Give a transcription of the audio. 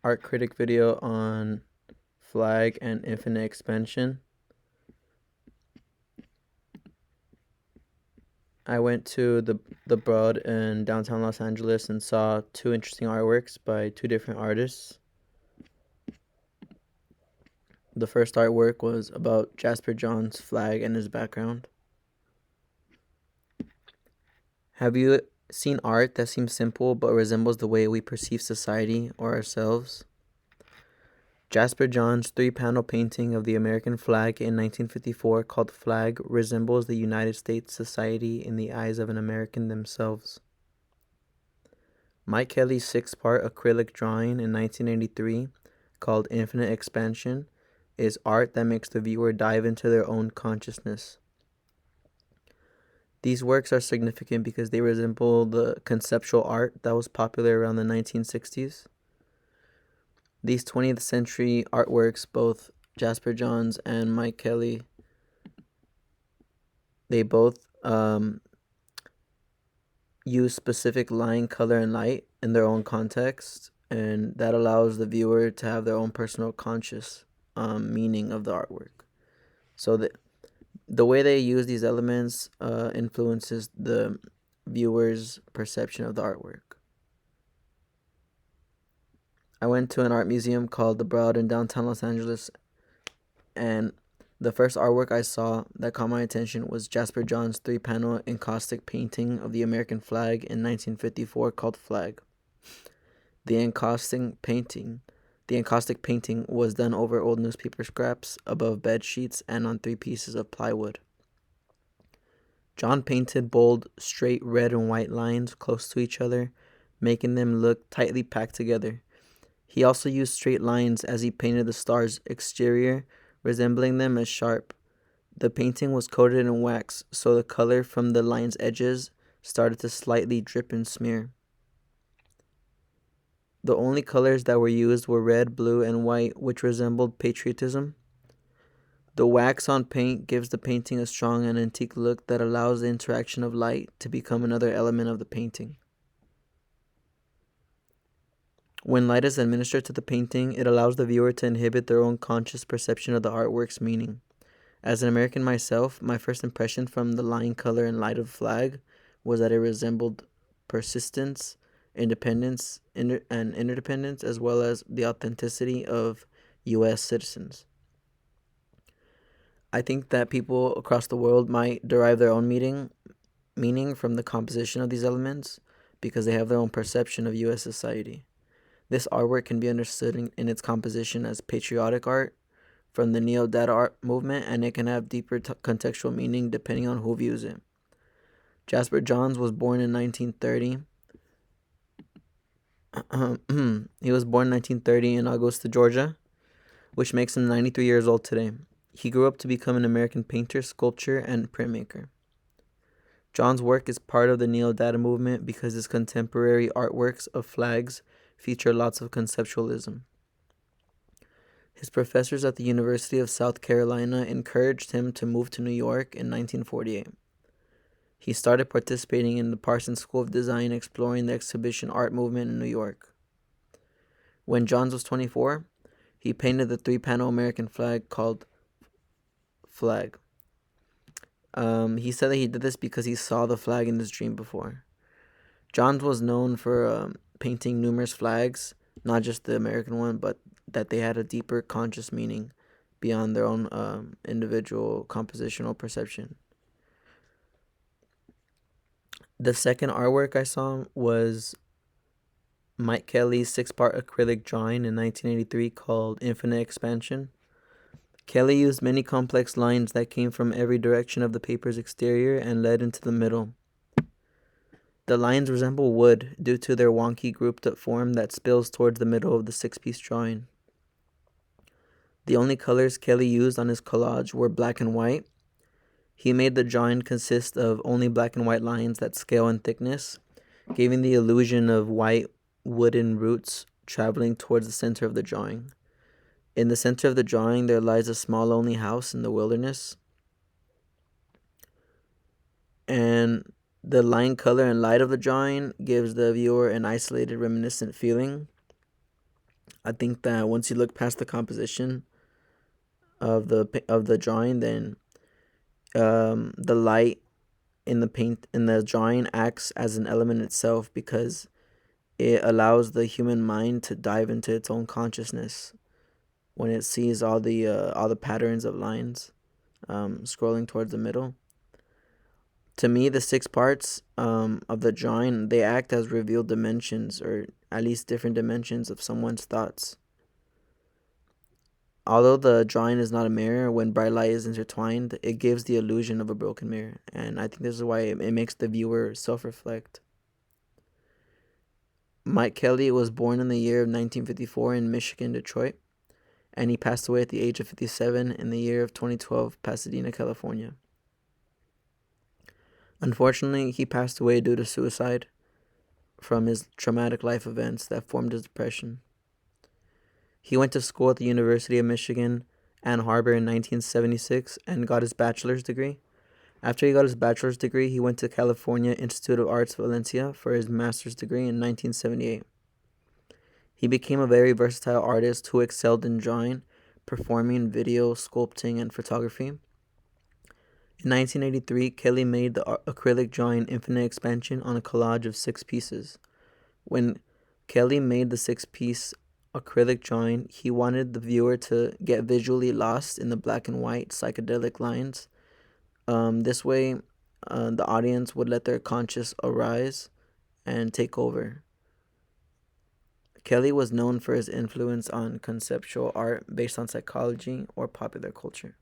art critic video on flag and infinite expansion. I went to the Broad in downtown Los Angeles and saw two interesting artworks by two different artists. The first artwork was about Jasper John's flag and his background. Have you seen art that seems simple but resembles the way we perceive society or ourselves? Jasper John's three-panel painting of the American flag in 1954 called Flag resembles the United States society in the eyes of an American themselves. Mike Kelly's six-part acrylic drawing in 1983 called Infinite Expansion is art that makes the viewer dive into their own consciousness. These works are significant because they resemble the conceptual art that was popular around the 1960s. These 20th century artworks, both Jasper Johns and Mike Kelly, they both use specific line, color, and light in their own context, and that allows the viewer to have their own personal conscious meaning of the artwork. So the way they use these elements influences the viewer's perception of the artwork. I went to an art museum called the Broad in downtown Los Angeles, and the first artwork I saw that caught my attention was Jasper John's three-panel encaustic painting of the American flag in 1954 called Flag. The encaustic painting was done over old newspaper scraps, above bed sheets, and on 3 pieces of plywood. John painted bold, straight red and white lines close to each other, making them look tightly packed together. He also used straight lines as he painted the star's exterior, resembling them as sharp. The painting was coated in wax, so the color from the line's edges started to slightly drip and smear. The only colors that were used were red, blue, and white, which resembled patriotism. The wax on paint gives the painting a strong and antique look that allows the interaction of light to become another element of the painting. When light is administered to the painting, it allows the viewer to inhibit their own conscious perception of the artwork's meaning. As an American myself, my first impression from the line, color, and light of the flag was that it resembled persistence, independence, and interdependence, as well as the authenticity of U.S. citizens. I think that people across the world might derive their own meaning from the composition of these elements because they have their own perception of U.S. society. This artwork can be understood in its composition as patriotic art from the neo-dada art movement, and it can have deeper contextual meaning depending on who views it. Jasper Johns was born in 1930. He was born in 1930 in Augusta, Georgia, which makes him 93 years old today. He grew up to become an American painter, sculptor, and printmaker. John's work is part of the neo-dada movement because his contemporary artworks of flags feature lots of conceptualism. His professors at the University of South Carolina encouraged him to move to New York in 1948. He started participating in the Parsons School of Design, exploring the exhibition art movement in New York. When Johns was 24, he painted the three-panel American flag called Flag. He said that he did this because he saw the flag in his dream before. Johns was known for painting numerous flags, not just the American one, but that they had a deeper conscious meaning beyond their own individual compositional perception. The second artwork I saw was Mike Kelly's 6-part acrylic drawing in 1983 called Infinite Expansion. Kelly used many complex lines that came from every direction of the paper's exterior and led into the middle. The lines resemble wood due to their wonky grouped-up form that spills towards the middle of the 6-piece drawing. The only colors Kelly used on his collage were black and white. He made the drawing consist of only black and white lines that scale in thickness, giving the illusion of white wooden roots traveling towards the center of the drawing. In the center of the drawing, there lies a small lonely house in the wilderness. And the line, color, and light of the drawing gives the viewer an isolated, reminiscent feeling. I think that once you look past the composition of the drawing, then the light in the paint in the drawing acts as an element itself, because it allows the human mind to dive into its own consciousness when it sees all the patterns of lines scrolling towards the middle. To me, the six parts of the drawing, they act as revealed dimensions, or at least different dimensions of someone's thoughts. Although the drawing is not a mirror, when bright light is intertwined, it gives the illusion of a broken mirror. And I think this is why it makes the viewer self-reflect. Mike Kelly was born in the year of 1954 in Michigan, Detroit, and he passed away at the age of 57 in the year of 2012, Pasadena, California. Unfortunately, he passed away due to suicide from his traumatic life events that formed his depression. He went to school at the University of Michigan, Ann Arbor in 1976 and got his bachelor's degree. After he got his bachelor's degree, he went to California Institute of Arts Valencia for his master's degree in 1978. He became a very versatile artist who excelled in drawing, performing, video, sculpting, and photography. In 1983, Kelly made the acrylic drawing Infinite Expansion on a collage of 6 pieces. When Kelly made the 6-piece acrylic drawing, he wanted the viewer to get visually lost in the black and white psychedelic lines. This way, the audience would let their conscious arise and take over. Kelly was known for his influence on conceptual art based on psychology or popular culture.